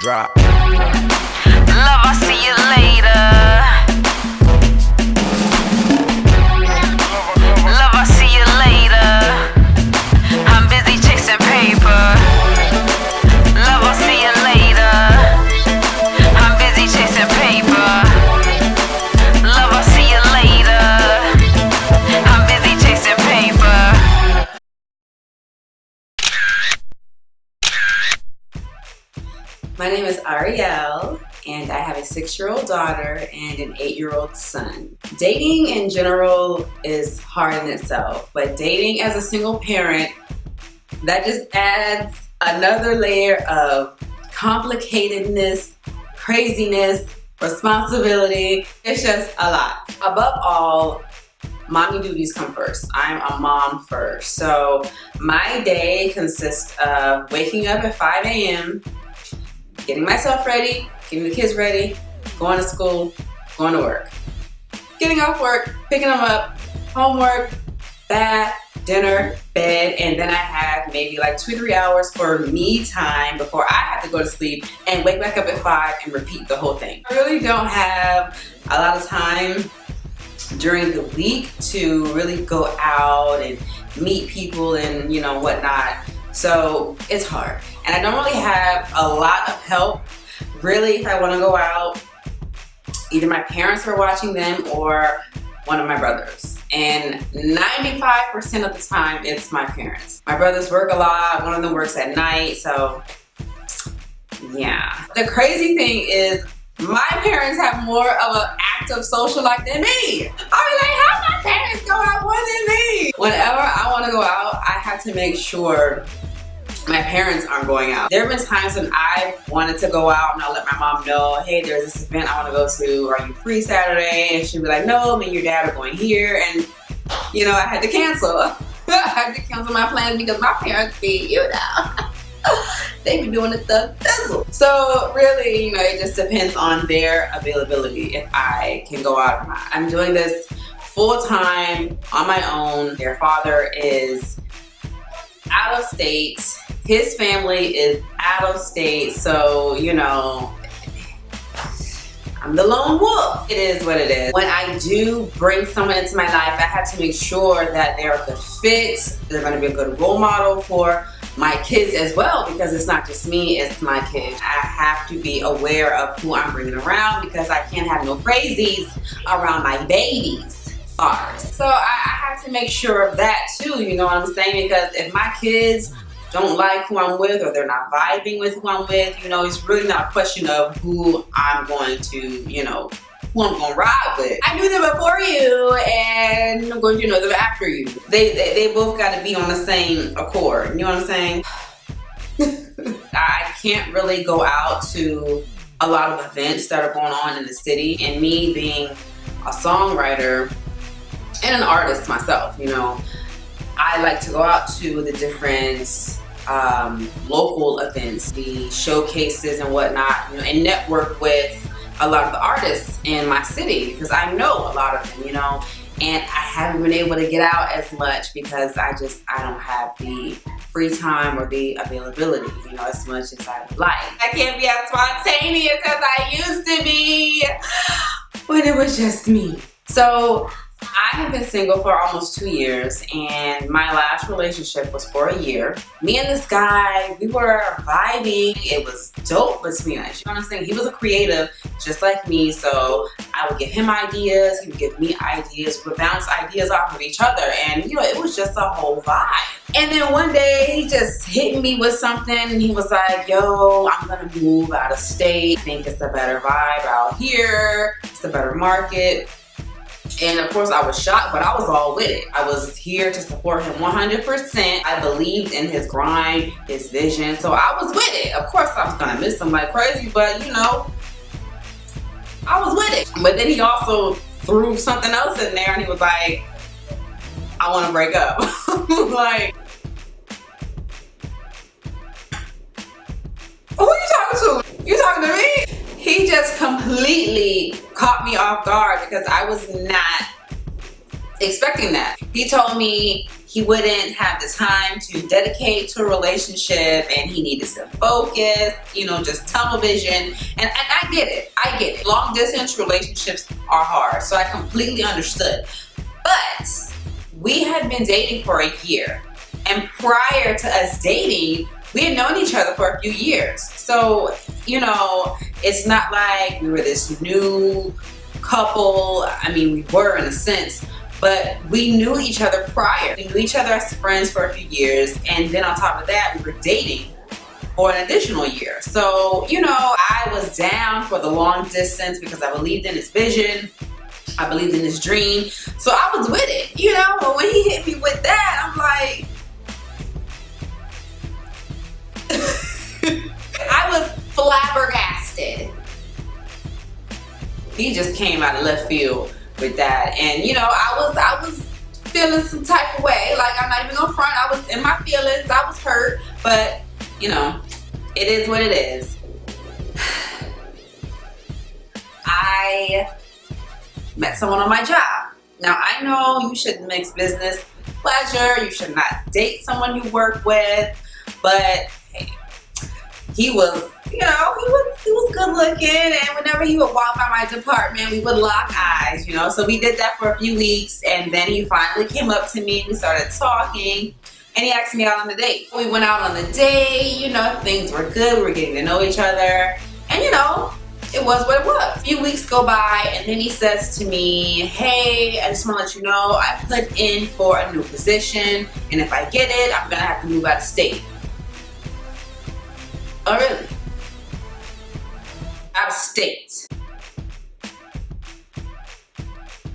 Drop. Love, I'll see you later. Love, I'll see you later. I'm busy chasing paper. Love, I'll see you later. I'm busy chasing paper. Love, I'll see you later. I'm busy chasing paper. My name is Ariel, and I have a 6-year-old daughter and an 8-year-old son. Dating in general is hard in itself, but dating as a single parent, that just adds another layer of complicatedness, craziness, responsibility. It's just a lot. Above all, mommy duties come first. I'm a mom first. So my day consists of waking up at 5 a.m., getting myself ready, getting the kids ready, going to school, going to work. Getting off work, picking them up, homework, bath, dinner, bed, and then I have maybe like 2-3 hours for me time before I have to go to sleep and wake back up at 5 and repeat the whole thing. I really don't have a lot of time during the week to really go out and meet people and whatnot. So it's hard. And I don't really have a lot of help. Really, if I want to go out, either my parents are watching them or one of my brothers. And 95% of the time, it's my parents. My brothers work a lot. One of them works at night. So yeah. The crazy thing is my parents have more of an active social life than me. I'm like, how my parents go out more than me? Whenever I want to go out, I have to make sure my parents aren't going out. There have been times when I wanted to go out and I'll let my mom know, hey, there's this event I want to go to. Are you free Saturday? And she'd be like, no, me and your dad are going here. And I had to cancel. I had to cancel my plans because my parents be, they be doing the thizzle. So really, it just depends on their availability if I can go out or not. I'm doing this full time on my own. Their father is out of state. His family is out of state. So, I'm the lone wolf. It is what it is. When I do bring someone into my life, I have to make sure that they're a good fit. They're going to be a good role model for my kids as well, because it's not just me, it's my kids. I have to be aware of who I'm bringing around because I can't have no crazies around my babies. So I have to make sure of that too, you know what I'm saying? Because if my kids don't like who I'm with or they're not vibing with who I'm with, it's really not a question of who I'm going to, who I'm going to ride with. I knew them before you and I'm going to know them after you. They both got to be on the same accord, you know what I'm saying? I can't really go out to a lot of events that are going on in the city, and me being a songwriter and an artist myself, I like to go out to the different local events, the showcases and whatnot, and network with a lot of the artists in my city because I know a lot of them, and I haven't been able to get out as much because I don't have the free time or the availability, as much as I would like. I can't be as spontaneous as I used to be when it was just me. So I have been single for almost 2 years, and my last relationship was for a year. Me and this guy, we were vibing. It was dope between us. You know what I'm saying? He was a creative just like me, so I would give him ideas, he would give me ideas, we would bounce ideas off of each other, and it was just a whole vibe. And then one day he just hit me with something and he was like, yo, I'm gonna move out of state. I think it's a better vibe out here. It's a better market. And of course I was shocked, but I was all with it. I was here to support him 100%. I believed in his grind, his vision. So I was with it. Of course I was gonna miss him like crazy, but I was with it. But then he also threw something else in there and he was like, I wanna break up. Like, who you talking to? You talking to me? He just completely caught me off guard because I was not expecting that. He told me he wouldn't have the time to dedicate to a relationship, and he needed to focus, you know, just tunnel vision. And I get it. I get it. Long distance relationships are hard, so I completely understood. But we had been dating for a year, and prior to us dating, we had known each other for a few years. So, you know, it's not like we were this new couple. I mean, we were in a sense, but we knew each other prior. We knew each other as friends for a few years, and then on top of that, we were dating for an additional year. So, you know, I was down for the long distance because I believed in his vision. I believed in his dream. So I was with it, you know, but when he hit me with that, I'm like, I was flabbergasted. He just came out of left field with that, and you know, I was feeling some type of way. Like, I'm not even gonna front. I was in my feelings. I was hurt, but you know, it is what it is. I met someone on my job. Now, I know you shouldn't mix business pleasure. You should not date someone you work with, but hey, he was, you know, he was good looking, and whenever he would walk by my department, we would lock eyes, you know. So we did that for a few weeks, and then he finally came up to me and we started talking, and he asked me out on a date. We went out on the date, you know, things were good, we were getting to know each other, and you know, it was what it was. A few weeks go by, and then he says to me, hey, I just want to let you know I put in for a new position, and if I get it, I'm gonna have to move out of state. Oh, really? Out of state.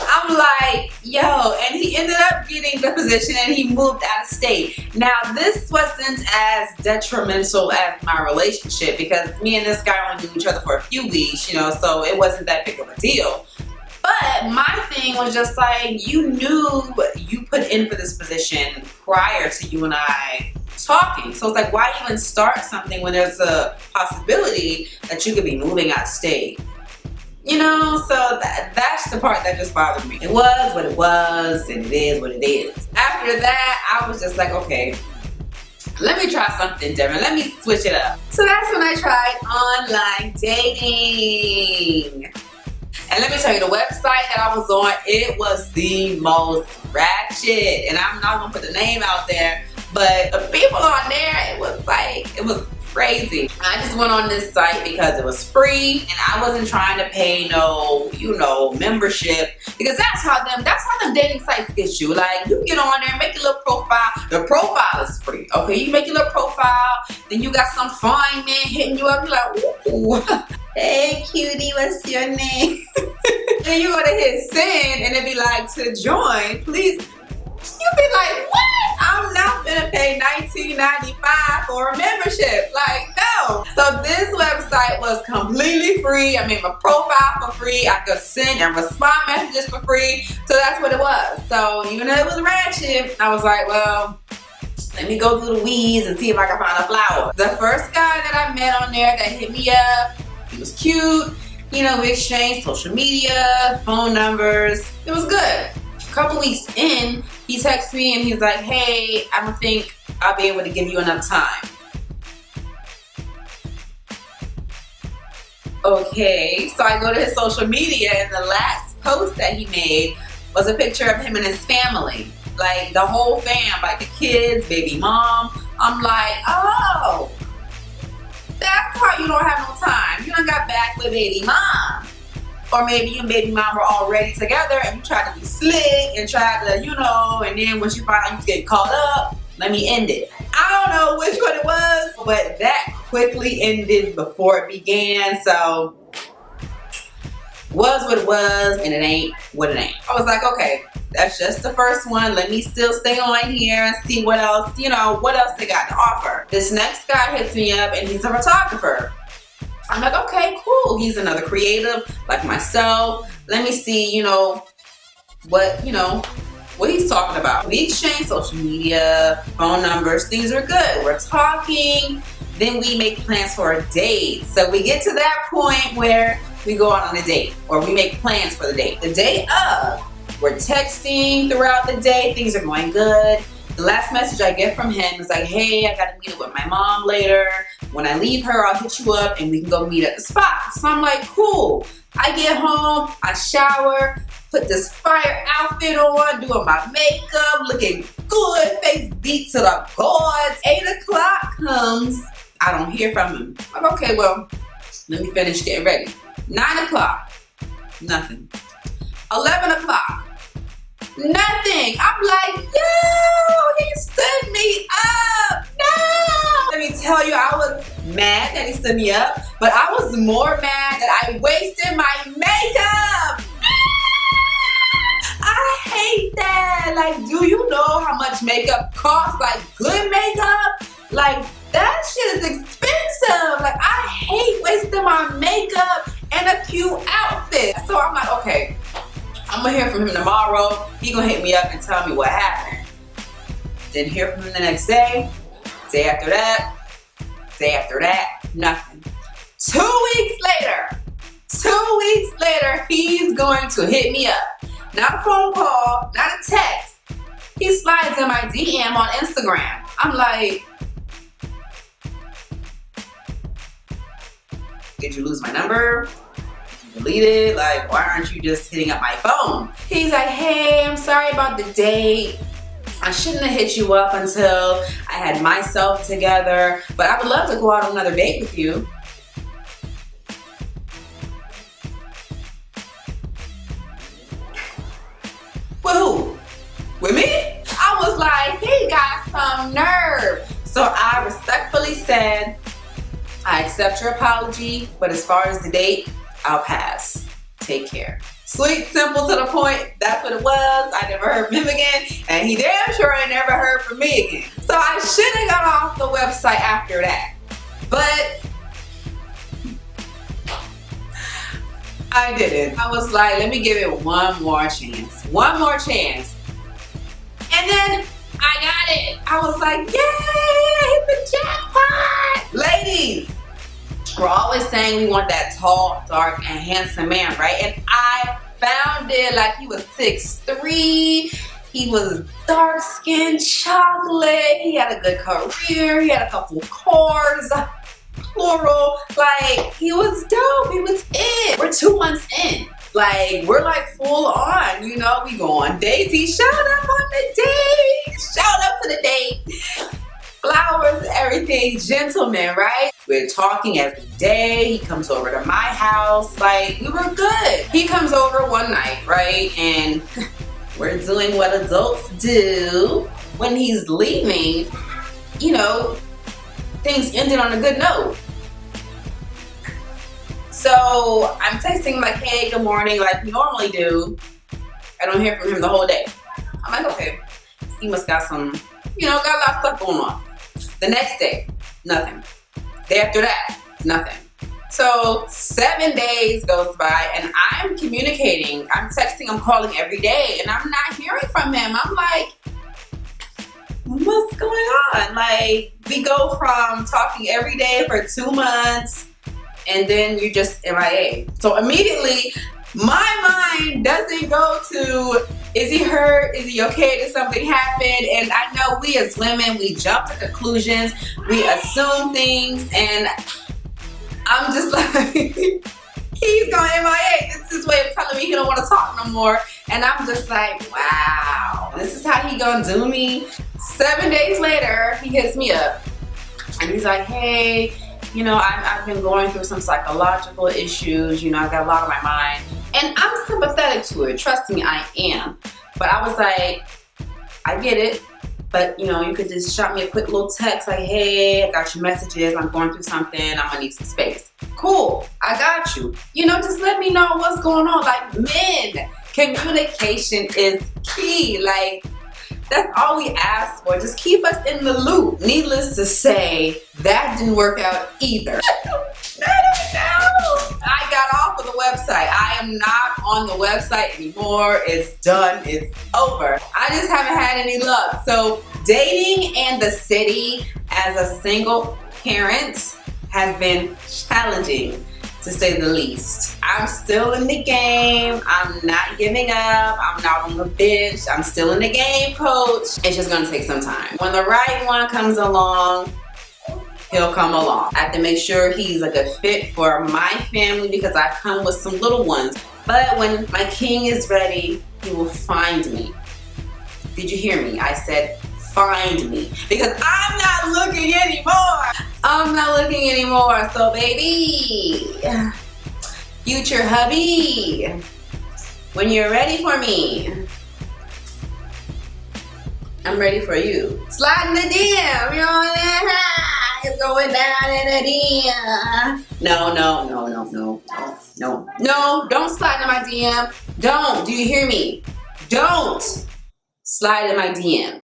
I'm like, yo, and he ended up getting the position and he moved out of state. Now, this wasn't as detrimental as my relationship because me and this guy only knew each other for a few weeks, you know, so it wasn't that big of a deal. But my thing was just like, you knew you put in for this position prior to you and I talking. So it's like, why even start something when there's a possibility that you could be moving out of state? You know, so that's the part that just bothered me. It was what it was, and it is what it is. After that, I was just like, okay, let me try something different. Let me switch it up. So that's when I tried online dating. And let me tell you, the website that I was on, it was the most ratchet. And I'm not gonna put the name out there, but the people on there, it was crazy. I just went on this site because it was free, and I wasn't trying to pay no, you know, membership, because that's how them dating sites get you. Like, you get on there, make your little profile. The profile is free. Okay, you make your little profile, then you got some fine man hitting you up. You're like, ooh, hey cutie, what's your name? And you're gonna hit send, and it'd be like, to join, please. You'd be like, what? I'm not gonna pay $19.95 for a membership. Like, no. So this website was completely free. I made my profile for free. I could send and respond messages for free. So that's what it was. So even though it was ratchet, I was like, well, let me go through the weeds and see if I can find a flower. The first guy that I met on there that hit me up, he was cute. You know, we exchanged social media, phone numbers. It was good. A couple weeks in, he texts me and he's like, hey, I don't think I'll be able to give you enough time. Okay, so I go to his social media, and the last post that he made was a picture of him and his family. Like, the whole fam, like the kids, baby mom. I'm like, oh, that's how you don't have no time. You done got back with baby mom. Or maybe you and baby mom were already together and you tried to be slick and tried to, you know, and then once you find out you get caught up, let me end it. I don't know which one it was, but that quickly ended before it began. So, was what it was, and it ain't what it ain't. I was like, okay, that's just the first one. Let me still stay on here and see what else, you know, what else they got to offer. This next guy hits me up and he's a photographer. I'm like, okay, cool. He's another creative like myself. Let me see, you know, what he's talking about. We exchange social media, phone numbers. Things are good. We're talking. Then we make plans for a date. So we get to that point where we go out on a date, or we make plans for the date. The day of, we're texting throughout the day. Things are going good. The last message I get from him is like, hey, I gotta meet up with my mom later. When I leave her, I'll hit you up and we can go meet at the spot. So I'm like, cool. I get home, I shower, put this fire outfit on, doing my makeup, looking good, face beat to the gods. 8 o'clock comes, I don't hear from him. I'm like, okay, well, let me finish getting ready. 9 o'clock, nothing. 11 o'clock, nothing. I'm like, yo, he stood me up. No. Let me tell you, I was mad that he stood me up, but I was more mad that I wasted my makeup. I hate that. Like, do you know how much makeup costs? Like, good makeup? Like, that shit is expensive. Like, I hate wasting my makeup and a cute outfit. So I'm like, okay, I'm gonna hear from him tomorrow. He gonna hit me up and tell me what happened. Didn't hear from him the next day. Day after that. Day after that. Nothing. 2 weeks later, he's going to hit me up. Not a phone call, not a text. He slides in my DM on Instagram. I'm like, did you lose my number? Did you delete it? Like, why aren't you just hitting up my phone? He's like, hey, I'm sorry about the date. I shouldn't have hit you up until I had myself together, but I would love to go out on another date with you. With who? With me? I was like, he got some nerve. So I respectfully said, I accept your apology, but as far as the date, I'll pass. Take care. Sweet, simple, to the point. That's what it was. I never heard from him again, and he damn sure ain't never heard from me again. So I should have got off the website after that, but I didn't. I was like, let me give it one more chance. One more chance. And then I got it. I was like, yay, I hit the jackpot. Ladies, we're always saying we want that tall, dark, and handsome man, right? And I found it. Like, he was 6'3". He was dark-skinned, chocolate. He had a good career. He had a couple cars, plural. Like, he was dope. He was it. We're 2 months in. Like, we're like full on, you know, we go on dates. He showed up on the date. Showed up to the date. Flowers, everything, gentleman, right? We're talking every day. He comes over to my house. Like, we were good. He comes over one night, right? And we're doing what adults do. When he's leaving, you know, things ended on a good note. So I'm texting him like, hey, good morning, like we normally do. I don't hear from him the whole day. I'm like, okay, he must got some, you know, got a lot of stuff going on. The next day, nothing. Day after that, nothing. So 7 days goes by and I'm communicating, I'm texting, I'm calling every day and I'm not hearing from him. I'm like, what's going on? Like, we go from talking every day for 2 months and then you just MIA. So immediately, my mind doesn't go to, is he hurt? Is he okay? Did something happen? And I know we as women, we jump to conclusions, we assume things, and I'm just like, he's going MIA. This is his way of telling me he don't want to talk no more. And I'm just like, wow, this is how he gonna do me? 7 days later, he hits me up and he's like, hey, you know, I've been going through some psychological issues. You know, I've got a lot on my mind. And I'm sympathetic to it. Trust me, I am. But I was like, I get it. But, you know, you could just shot me a quick little text like, hey, I got your messages. I'm going through something. I'm gonna need some space. Cool, I got you. You know, just let me know what's going on. Like, men, communication is key. Like, that's all we ask for. Just keep us in the loop. Needless to say, that didn't work out either. I got off of the website. I am not on the website anymore. It's done. It's over. I just haven't had any luck. So dating in the city as a single parent has been challenging. to say the least. I'm still in the game. I'm not giving up. I'm not on the bench. I'm still in the game, coach. It's just gonna take some time. When the right one comes along, he'll come along. I have to make sure he's a good fit for my family because I come with some little ones. But when my king is ready, he will find me. Did you hear me? I said find me because I'm not looking anymore. I'm not looking anymore. So baby, future hubby, when you're ready for me, I'm ready for you. Slide in the DM, you know what I'm saying? It's going down in the DM. No, don't slide in my DM. Don't, do you hear me? Don't slide in my DM.